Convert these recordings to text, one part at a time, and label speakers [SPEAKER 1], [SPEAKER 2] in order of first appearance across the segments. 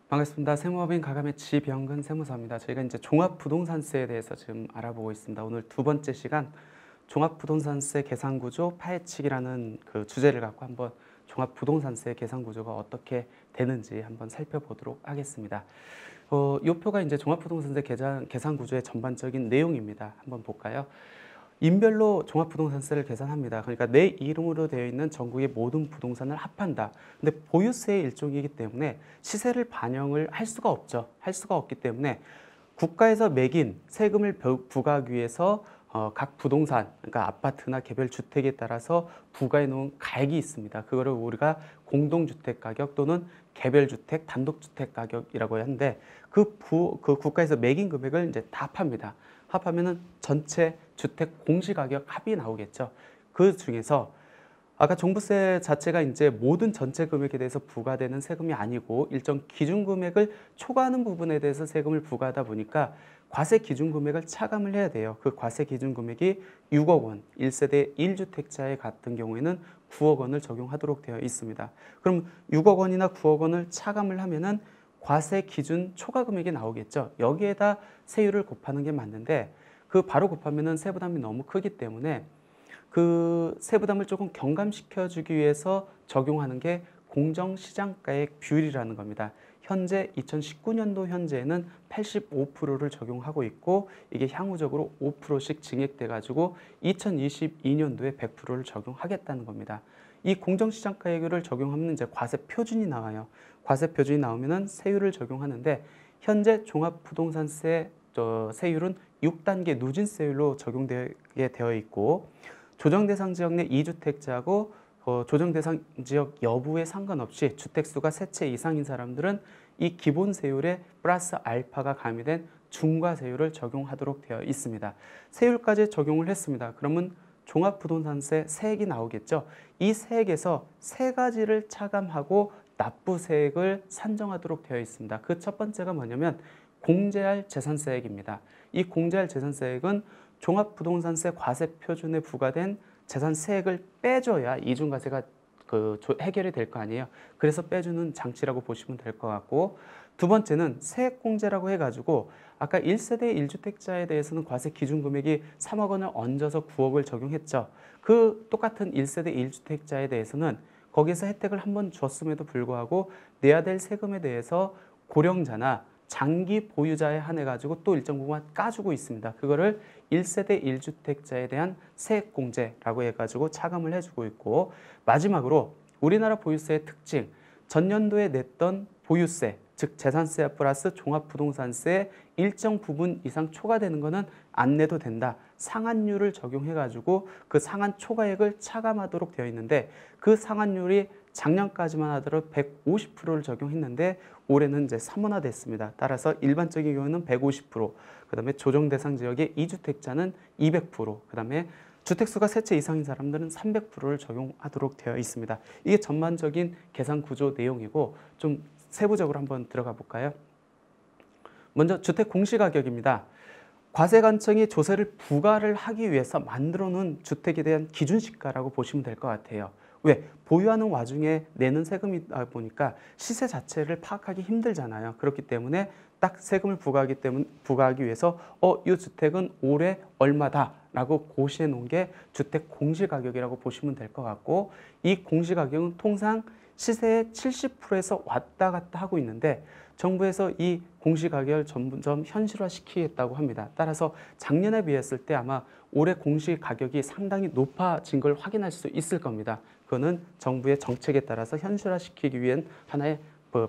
[SPEAKER 1] 반갑습니다. 세무법인 가감의 지병근 세무사입니다. 저희가 이제 종합부동산세에 대해서 지금 알아보고 있습니다. 오늘 두 번째 시간 종합부동산세 계산구조 파헤치기라는 그 주제를 갖고 한번 종합부동산세 계산구조가 어떻게 되는지 한번 살펴보도록 하겠습니다. 이 표가 이제 종합부동산세 계산구조의 전반적인 내용입니다. 한번 볼까요? 인별로 종합부동산세를 계산합니다. 그러니까 내 이름으로 되어 있는 전국의 모든 부동산을 합한다. 근데 보유세의 일종이기 때문에 시세를 반영을 할 수가 없죠. 할 수가 없기 때문에 국가에서 매긴 세금을 부과하기 위해서 각 부동산, 그러니까 아파트나 개별 주택에 따라서 부과해 놓은 가액이 있습니다. 그거를 우리가 공동주택 가격 또는 개별주택, 단독주택 가격이라고 하는데 그 국가에서 매긴 금액을 이제 다 합합니다. 합하면은 전체 주택 공시가격 합이 나오겠죠. 그 중에서 아까 종부세 자체가 이제 모든 전체 금액에 대해서 부과되는 세금이 아니고 일정 기준 금액을 초과하는 부분에 대해서 세금을 부과하다 보니까 과세 기준 금액을 차감을 해야 돼요. 그 과세 기준 금액이 6억 원, 1세대 1주택자에 같은 경우에는 9억 원을 적용하도록 되어 있습니다. 그럼 6억 원이나 9억 원을 차감을 하면은 과세 기준 초과 금액이 나오겠죠. 여기에다 세율을 곱하는 게 맞는데 그 바로 곱하면은 세부담이 너무 크기 때문에 그 세부담을 조금 경감시켜 주기 위해서 적용하는 게 공정시장가액 비율이라는 겁니다. 현재 2019년도 현재는 85%를 적용하고 있고 이게 향후적으로 5%씩 증액돼 가지고 2022년도에 100%를 적용하겠다는 겁니다. 이 공정시장가액을 적용하면 이제 과세 표준이 나와요. 과세 표준이 나오면은 세율을 적용하는데 현재 종합부동산세 세율은 6단계 누진세율로 적용되게 되어 있고 조정대상 지역 내 2주택자하고 조정대상 지역 여부에 상관없이 주택수가 3채 이상인 사람들은 이 기본세율에 플러스 알파가 가미된 중과세율을 적용하도록 되어 있습니다. 세율까지 적용을 했습니다. 그러면 종합부동산세 세액이 나오겠죠. 이 세액에서 세 가지를 차감하고 납부세액을 산정하도록 되어 있습니다. 그 첫 번째가 뭐냐면 공제할 재산세액입니다. 이 공제할 재산세액은 종합부동산세 과세표준에 부과된 재산세액을 빼줘야 이중과세가 해결이 될 거 아니에요. 그래서 빼주는 장치라고 보시면 될 것 같고 두 번째는 세액공제라고 해가지고 아까 1세대 1주택자에 대해서는 과세 기준 금액이 3억 원을 얹어서 9억을 적용했죠. 그 똑같은 1세대 1주택자에 대해서는 거기서 혜택을 한번 줬음에도 불구하고 내야 될 세금에 대해서 고령자나 장기 보유자에 한해 가지고 또 일정 부분 까주고 있습니다. 그거를 1세대 1주택자에 대한 세액공제라고 해가지고 차감을 해주고 있고 마지막으로 우리나라 보유세의 특징 전년도에 냈던 보유세 즉 재산세 플러스 종합부동산세 일정 부분 이상 초과되는 것은 안 내도 된다. 상한율을 적용해가지고 그 상한 초과액을 차감하도록 되어 있는데 그 상한율이 작년까지만 하더라도 150%를 적용했는데 올해는 이제 3원화 됐습니다. 따라서 일반적인 경우는 150%, 그 다음에 조정대상 지역의 2주택자는 200%, 그 다음에 주택수가 3채 이상인 사람들은 300%를 적용하도록 되어 있습니다. 이게 전반적인 계산 구조 내용이고 좀 세부적으로 한번 들어가 볼까요? 먼저 주택 공시가격입니다. 과세관청이 조세를 부과를 하기 위해서 만들어 놓은 주택에 대한 기준시가라고 보시면 될 것 같아요. 왜? 보유하는 와중에 내는 세금이다 보니까 시세 자체를 파악하기 힘들잖아요. 그렇기 때문에 딱 세금을 부과하기 위해서 이 주택은 올해 얼마다라고 고시해 놓은 게 주택 공시가격이라고 보시면 될 것 같고 이 공시가격은 통상 시세의 70%에서 왔다 갔다 하고 있는데 정부에서 이 공시가격을 점점 현실화시키겠다고 합니다. 따라서 작년에 비했을 때 아마 올해 공시가격이 상당히 높아진 걸 확인할 수 있을 겁니다. 그거는 정부의 정책에 따라서 현실화시키기 위한 하나의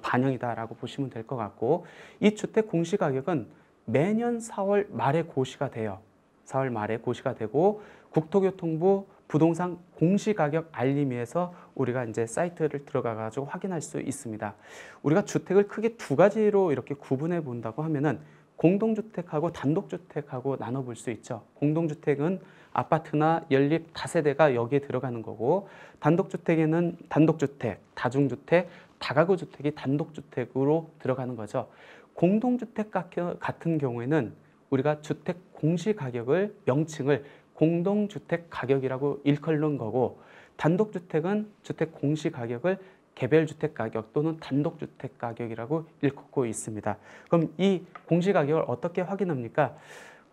[SPEAKER 1] 반영이다라고 보시면 될 것 같고 이 주택 공시가격은 매년 4월 말에 고시가 돼요. 4월 말에 고시가 되고 국토교통부 부동산 공시가격 알림위에서 우리가 이제 사이트를 들어가 가지고 확인할 수 있습니다. 우리가 주택을 크게 두 가지로 이렇게 구분해 본다고 하면은 공동주택하고 단독주택하고 나눠볼 수 있죠. 공동주택은 아파트나 연립 다세대가 여기에 들어가는 거고 단독주택에는 단독주택, 다중주택, 다가구주택이 단독주택으로 들어가는 거죠. 공동주택 같은 경우에는 우리가 주택 공시가격을 명칭을 공동주택 가격이라고 일컬는 거고, 단독주택은 주택 공시가격을 개별주택 가격 또는 단독주택 가격이라고 일컫고 있습니다. 그럼 이 공시가격을 어떻게 확인합니까?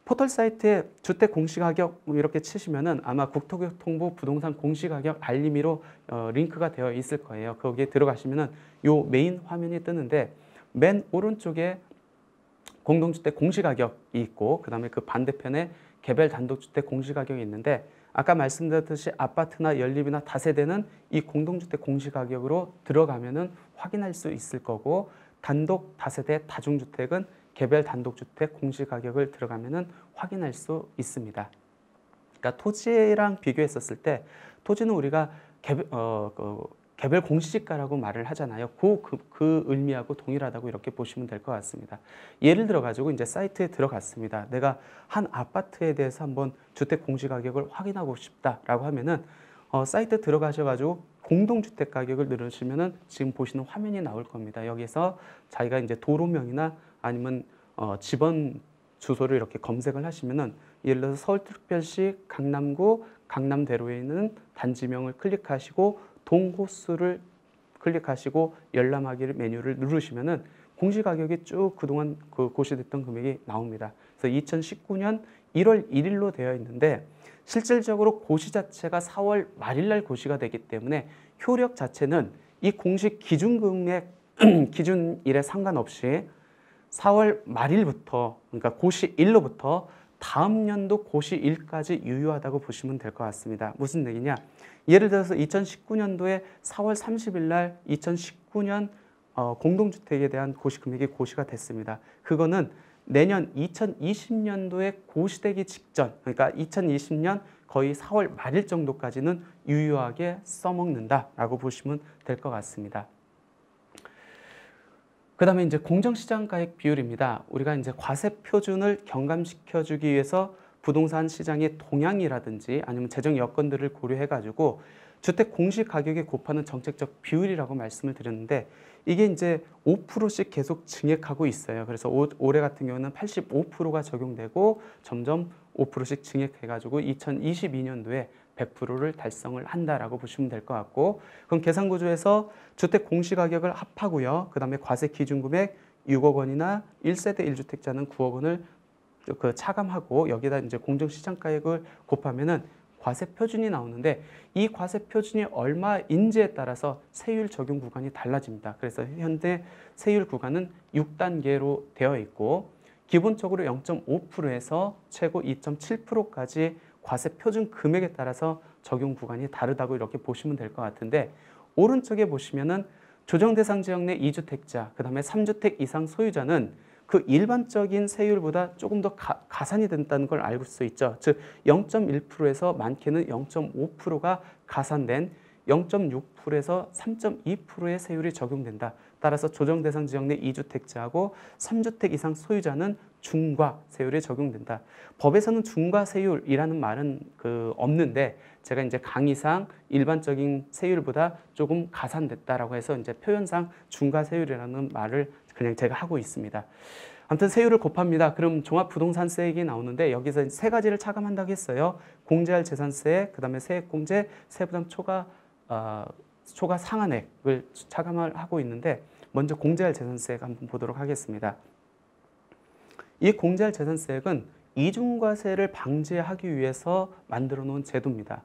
[SPEAKER 1] 포털 사이트에 주택 공시가격 이렇게 치시면은 아마 국토교통부 부동산 공시가격 알림이로 링크가 되어 있을 거예요. 거기에 들어가시면은 요 메인 화면이 뜨는데, 맨 오른쪽에 공동주택 공시가격이 있고, 그 다음에 그 반대편에 개별 단독주택 공시가격이 있는데, 아까 말씀드렸듯이 아파트나 연립이나 다세대는 이 공동주택 공시가격으로 들어가면은 확인할 수 있을 거고, 단독 다세대 다중주택은 개별 단독주택 공시가격을 들어가면은 확인할 수 있습니다. 그러니까 토지랑 비교했었을 때, 토지는 우리가 개별 공시지가라고 말을 하잖아요. 그 의미하고 동일하다고 이렇게 보시면 될 것 같습니다. 예를 들어 가지고 이제 사이트에 들어갔습니다. 내가 한 아파트에 대해서 한번 주택 공시가격을 확인하고 싶다라고 하면은 사이트 들어가셔 가지고 공동주택 가격을 누르시면은 지금 보시는 화면이 나올 겁니다. 여기서 자기가 이제 도로명이나 아니면 집원 주소를 이렇게 검색을 하시면은, 예를 들어서 서울특별시 강남구 강남대로에 있는 단지명을 클릭하시고 동호수를 클릭하시고 열람하기 메뉴를 누르시면은 공시가격이 쭉 그동안 고시됐던 금액이 나옵니다. 그래서 2019년 1월 1일로 되어 있는데, 실질적으로 고시 자체가 4월 말일날 고시가 되기 때문에 효력 자체는 이 공시 기준금액 기준일에 상관없이 4월 말일부터, 그러니까 고시일로부터 다음 연도 고시일까지 유효하다고 보시면 될 것 같습니다. 무슨 얘기냐? 예를 들어서 2019년도에 4월 30일 날 2019년 공동주택에 대한 고시금액이 고시가 됐습니다. 그거는 내년 2020년도에 고시되기 직전, 그러니까 2020년 거의 4월 말일 정도까지는 유효하게 써먹는다라고 보시면 될 것 같습니다. 그 다음에 이제 공정시장가액 비율입니다. 우리가 이제 과세 표준을 경감시켜주기 위해서 부동산 시장의 동향이라든지 아니면 재정 여건들을 고려해가지고 주택 공시가격에 곱하는 정책적 비율이라고 말씀을 드렸는데, 이게 이제 5%씩 계속 증액하고 있어요. 그래서 올해 같은 경우는 85%가 적용되고 점점 5%씩 증액해가지고 2022년도에 100%를 달성을 한다라고 보시면 될 것 같고, 그럼 계산구조에서 주택 공시가격을 합하고요. 그 다음에 과세 기준금액 6억 원이나 1세대 1주택자는 9억 원을 차감하고 여기다 이제 공정시장가액을 곱하면은 과세 표준이 나오는데, 이 과세 표준이 얼마인지에 따라서 세율 적용 구간이 달라집니다. 그래서 현재 세율 구간은 6단계로 되어 있고, 기본적으로 0.5%에서 최고 2.7%까지 과세 표준 금액에 따라서 적용 구간이 다르다고 이렇게 보시면 될 것 같은데, 오른쪽에 보시면은 조정 대상 지역 내 2주택자, 그 다음에 3주택 이상 소유자는 그 일반적인 세율보다 조금 더 가산이 된다는 걸 알 수 있죠. 즉 0.1%에서 많게는 0.5%가 가산된 0.6%에서 3.2%의 세율이 적용된다. 따라서 조정 대상 지역 내 2주택자하고 3주택 이상 소유자는 중과 세율이 적용된다. 법에서는 중과 세율이라는 말은 없는데, 제가 이제 강의상 일반적인 세율보다 조금 가산됐다라고 해서 이제 표현상 중과 세율이라는 말을 그냥 제가 하고 있습니다. 아무튼 세율을 곱합니다. 그럼 종합부동산세액이 나오는데, 여기서 세 가지를 차감한다고 했어요. 공제할 재산세, 그 다음에 세액공제, 세부담 초과 상한액을 차감을 하고 있는데, 먼저 공제할 재산세액 한번 보도록 하겠습니다. 이 공제할 재산세액은 이중과세를 방지하기 위해서 만들어 놓은 제도입니다.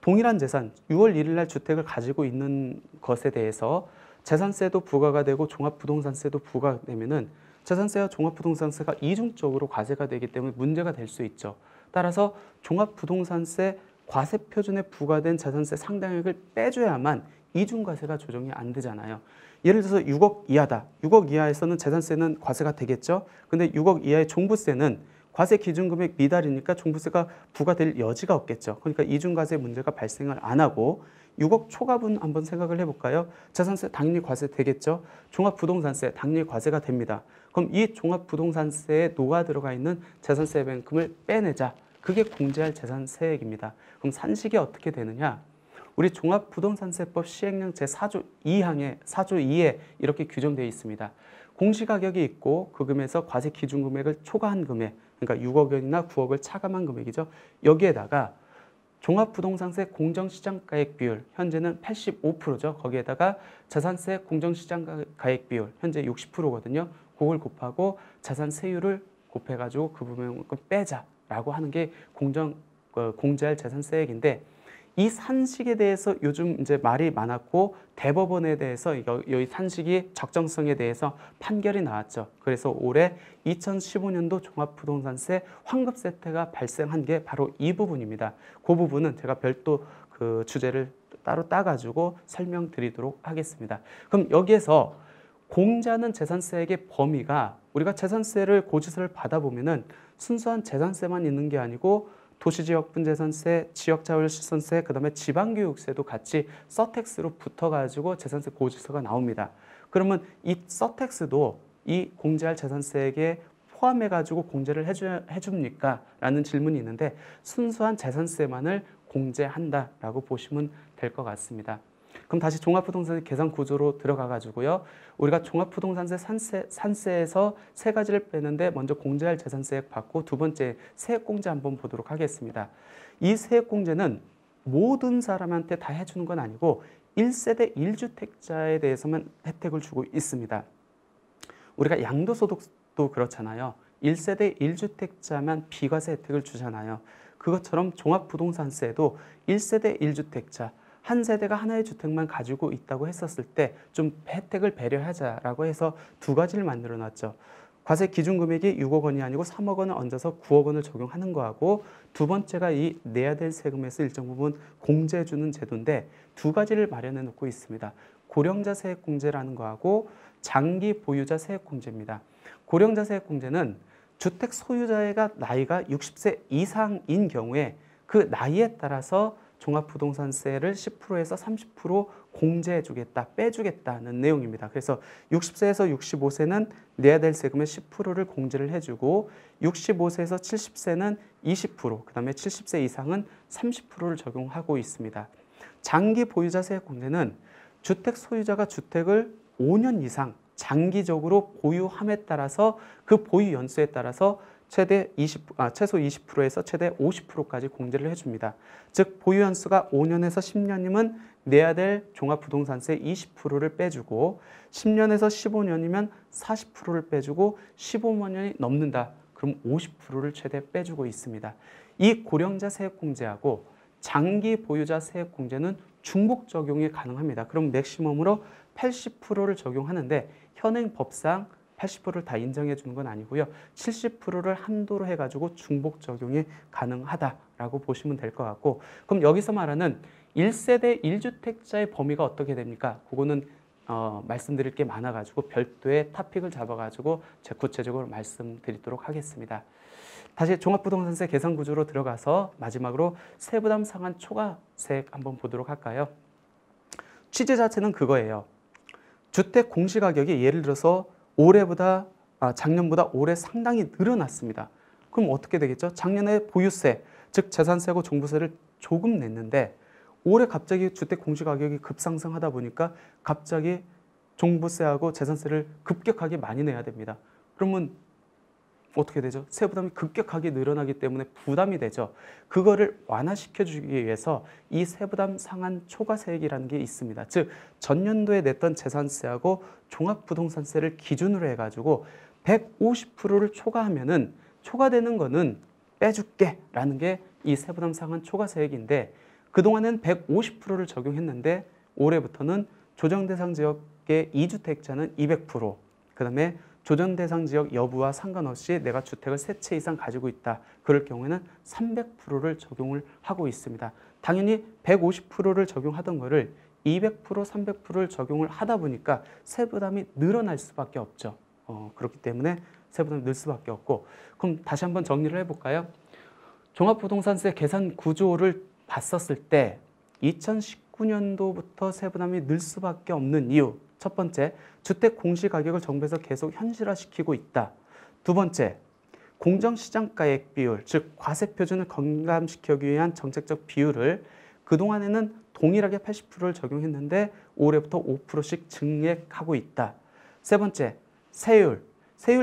[SPEAKER 1] 동일한 재산, 6월 1일 날 주택을 가지고 있는 것에 대해서 재산세도 부과가 되고 종합부동산세도 부과되면은 재산세와 종합부동산세가 이중적으로 과세가 되기 때문에 문제가 될 수 있죠. 따라서 종합부동산세 과세 표준에 부과된 재산세 상당액을 빼줘야만 이중과세가 조정이 안 되잖아요. 예를 들어서 6억 이하다. 6억 이하에서는 재산세는 과세가 되겠죠. 근데 6억 이하의 종부세는 과세 기준금액 미달이니까 종부세가 부과될 여지가 없겠죠. 그러니까 이중과세 문제가 발생을 안 하고, 6억 초과분 한번 생각을 해볼까요? 재산세 당연히 과세 되겠죠. 종합부동산세 당연히 과세가 됩니다. 그럼 이 종합부동산세에 녹아 들어가 있는 재산세만큼을 빼내자. 그게 공제할 재산세액입니다. 그럼 산식이 어떻게 되느냐? 우리 종합부동산세법 시행령 제4조 2항에 4조 2에 이렇게 규정되어 있습니다. 공시가격이 있고 그 금에서 과세 기준금액을 초과한 금액, 그러니까 6억 원이나 9억을 차감한 금액이죠. 여기에다가 종합부동산세 공정시장가액 비율 현재는 85%죠. 거기에다가 자산세 공정시장가액 비율 현재 60%거든요. 그걸 곱하고 자산세율을 곱해가지고 그 부분을 빼자라고 하는 게 공제할 재산세액인데, 이 산식에 대해서 요즘 이제 말이 많았고 대법원에 대해서 이 산식이 적정성에 대해서 판결이 나왔죠. 그래서 올해 2015년도 종합부동산세 환급세태가 발생한 게 바로 이 부분입니다. 그 부분은 제가 별도 그 주제를 따로 따가지고 설명드리도록 하겠습니다. 그럼 여기에서 공제하는 재산세액의 범위가, 우리가 재산세를 고지서를 받아보면은 순수한 재산세만 있는 게 아니고 도시지역분재산세, 지역자율시설세, 그 다음에 지방교육세도 같이 서택스로 붙어가지고 재산세 고지서가 나옵니다. 그러면 이 서택스도 이 공제할 재산세액에 포함해가지고 공제를 해줍니까? 라는 질문이 있는데, 순수한 재산세만을 공제한다라고 보시면 될 것 같습니다. 그럼 다시 종합부동산세 계산 구조로 들어가가지고요. 우리가 종합부동산세 산세에서 세 가지를 빼는데, 먼저 공제할 재산세액 받고 두 번째 세액공제 한번 보도록 하겠습니다. 이 세액공제는 모든 사람한테 다 해주는 건 아니고 1세대 1주택자에 대해서만 혜택을 주고 있습니다. 우리가 양도소득도 그렇잖아요. 1세대 1주택자만 비과세 혜택을 주잖아요. 그것처럼 종합부동산세도 1세대 1주택자, 한 세대가 하나의 주택만 가지고 있다고 했었을 때 좀 혜택을 배려하자라고 해서 두 가지를 만들어 놨죠. 과세 기준 금액이 6억 원이 아니고 3억 원을 얹어서 9억 원을 적용하는 거하고, 두 번째가 이 내야 될 세금에서 일정 부분 공제해 주는 제도인데, 두 가지를 마련해 놓고 있습니다. 고령자 세액공제라는 거하고 장기 보유자 세액공제입니다. 고령자 세액공제는 주택 소유자가 나이가 60세 이상인 경우에 그 나이에 따라서 종합부동산세를 10%에서 30% 공제해 주겠다, 빼주겠다는 내용입니다. 그래서 60세에서 65세는 내야 될 세금의 10%를 공제를 해주고, 65세에서 70세는 20%, 그 다음에 70세 이상은 30%를 적용하고 있습니다. 장기 보유자 세액 공제는 주택 소유자가 주택을 5년 이상 장기적으로 보유함에 따라서 그 보유 연수에 따라서 최소 20%에서 최대 50%까지 공제를 해줍니다. 즉 보유 연수가 5년에서 10년이면 내야 될 종합부동산세 20%를 빼주고, 10년에서 15년이면 40%를 빼주고, 15년이 넘는다 그럼 50%를 최대 빼주고 있습니다. 이 고령자 세액공제하고 장기 보유자 세액공제는 중복 적용이 가능합니다. 그럼 맥시멈으로 80%를 적용하는데, 현행 법상 80%를 다 인정해 주는 건 아니고요. 70%를 한도로 해가지고 중복 적용이 가능하다라고 보시면 될 것 같고, 그럼 여기서 말하는 1세대 1주택자의 범위가 어떻게 됩니까? 그거는 말씀드릴 게 많아가지고 별도의 토픽을 잡아가지고 제 구체적으로 말씀드리도록 하겠습니다. 다시 종합부동산세 계산 구조로 들어가서 마지막으로 세부담 상한 초과세액 한번 보도록 할까요? 취지 자체는 그거예요. 주택 공시가격이 예를 들어서 작년보다 올해 상당히 늘어났습니다. 그럼 어떻게 되겠죠? 작년에 보유세, 즉 재산세하고 종부세를 조금 냈는데 올해 갑자기 주택 공시가격이 급상승하다 보니까 갑자기 종부세하고 재산세를 급격하게 많이 내야 됩니다. 그러면 어떻게 되죠? 세부담이 급격하게 늘어나기 때문에 부담이 되죠. 그거를 완화시켜주기 위해서 이 세부담 상한 초과세액이라는 게 있습니다. 즉 전년도에 냈던 재산세하고 종합부동산세를 기준으로 해가지고 150%를 초과하면은 초과되는 거는 빼줄게 라는 게 이 세부담 상한 초과세액인데, 그동안은 150%를 적용했는데 올해부터는 조정대상 지역의 2주택자는 200%, 그 다음에 조정 대상 지역 여부와 상관없이 내가 주택을 3채 이상 가지고 있다. 그럴 경우에는 300%를 적용을 하고 있습니다. 당연히 150%를 적용하던 거를 200%, 300%를 적용을 하다 보니까 세부담이 늘어날 수밖에 없죠. 그렇기 때문에 세부담이 늘 수밖에 없고, 그럼 다시 한번 정리를 해볼까요? 종합부동산세 계산 구조를 봤었을 때 2019년도부터 세부담이 늘 수밖에 없는 이유, 첫 번째, 주택 공시가격을 정부에서 계속 현실화시키고 있다. 두 번째, 공정시장가액 비율, 즉 과세표준을 경감시키기 위한 정책적 비율을 그동안에는 동일하게 80%를 적용했는데 올해부터 5%씩 증액하고 있다. 세 번째, 세율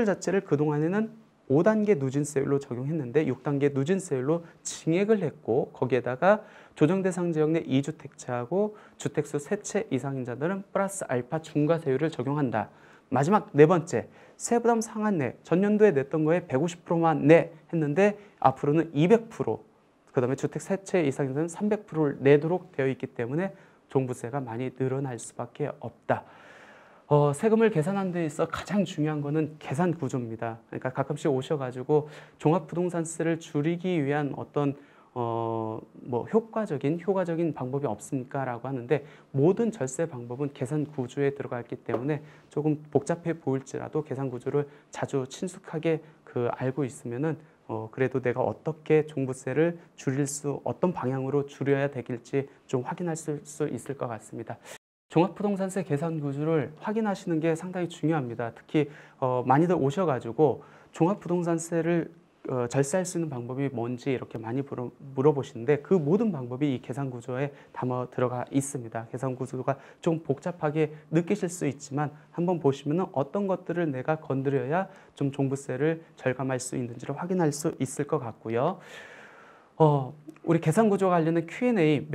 [SPEAKER 1] 자체를 그동안에는 5단계 누진세율로 적용했는데 6단계 누진세율로 징액을 했고 거기에다가 조정 대상 지역 내 2주택자하고 주택수 3채 이상인 자들은 플러스 알파 중과세율을 적용한다. 마지막 네 번째, 세부담 상한내. 전년도에 냈던 거에 150%만 내 했는데 앞으로는 200%, 그다음에 주택 3채 이상인 자는 300%를 내도록 되어 있기 때문에 종부세가 많이 늘어날 수밖에 없다. 세금을 계산하는 데 있어 가장 중요한 거는 계산 구조입니다. 그러니까 가끔씩 오셔가지고 종합부동산세를 줄이기 위한 어떤 뭐 효과적인 방법이 없습니까? 라고 하는데 모든 절세 방법은 계산 구조에 들어가 있기 때문에 조금 복잡해 보일지라도 계산 구조를 자주 친숙하게 알고 있으면은 그래도 내가 어떻게 종부세를 어떤 방향으로 줄여야 되길지 좀 확인할 수 있을 것 같습니다. 종합부동산세 계산 구조를 확인하시는 게 상당히 중요합니다. 특히 많이들 오셔가지고 종합부동산세를 절세할 수 있는 방법이 뭔지 이렇게 많이 물어보시는데 그 모든 방법이 이 계산 구조에 담아 들어가 있습니다. 계산 구조가 좀 복잡하게 느끼실 수 있지만 한번 보시면 어떤 것들을 내가 건드려야 좀 종부세를 절감할 수 있는지를 확인할 수 있을 것 같고요. 우리 계산 구조 관련된 Q&A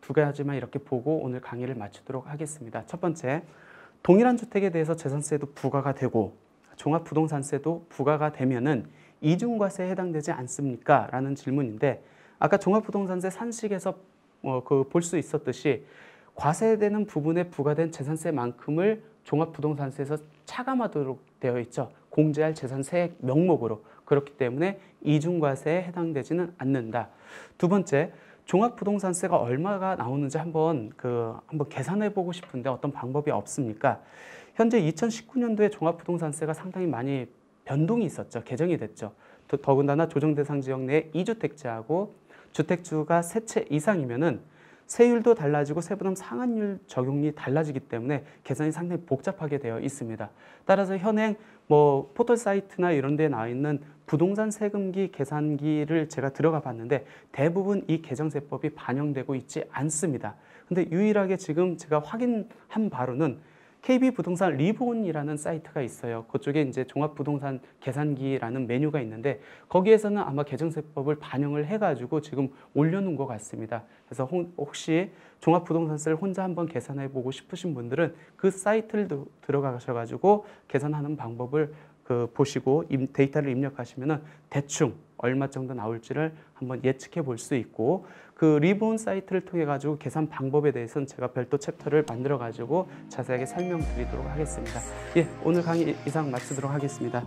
[SPEAKER 1] 두 가지만 이렇게 보고 오늘 강의를 마치도록 하겠습니다. 첫 번째, 동일한 주택에 대해서 재산세도 부과가 되고 종합부동산세도 부과가 되면은 이중과세에 해당되지 않습니까? 라는 질문인데 아까 종합부동산세 산식에서 볼 수 있었듯이 과세되는 부분에 부과된 재산세만큼을 종합부동산세에서 차감하도록 되어 있죠. 공제할 재산세 명목으로. 그렇기 때문에 이중과세에 해당되지는 않는다. 두 번째, 종합부동산세가 얼마가 나오는지 한번 계산해 보고 싶은데 어떤 방법이 없습니까? 현재 2019년도에 종합부동산세가 상당히 많이 변동이 있었죠. 개정이 됐죠. 더군다나 조정대상 지역 내 2주택자하고 주택수가 3채 이상이면은 세율도 달라지고 세부담 상한율 적용이 달라지기 때문에 계산이 상당히 복잡하게 되어 있습니다. 따라서 현행 포털 사이트나 이런 데에 나와 있는 부동산 세금기 계산기를 제가 들어가 봤는데 대부분 이 개정세법이 반영되고 있지 않습니다. 근데 유일하게 지금 제가 확인한 바로는 KB부동산 리본이라는 사이트가 있어요. 그쪽에 이제 종합부동산 계산기라는 메뉴가 있는데 거기에서는 아마 개정세법을 반영을 해가지고 지금 올려놓은 것 같습니다. 그래서 혹시 종합부동산세를 혼자 한번 계산해 보고 싶으신 분들은 그 사이트를 들어가셔가지고 계산하는 방법을 보시고 데이터를 입력하시면은 대충 얼마 정도 나올지를 한번 예측해 볼 수 있고 그 리본 사이트를 통해 가지고 계산 방법에 대해서는 제가 별도 챕터를 만들어 가지고 자세하게 설명드리도록 하겠습니다. 예, 오늘 강의 이상 마치도록 하겠습니다.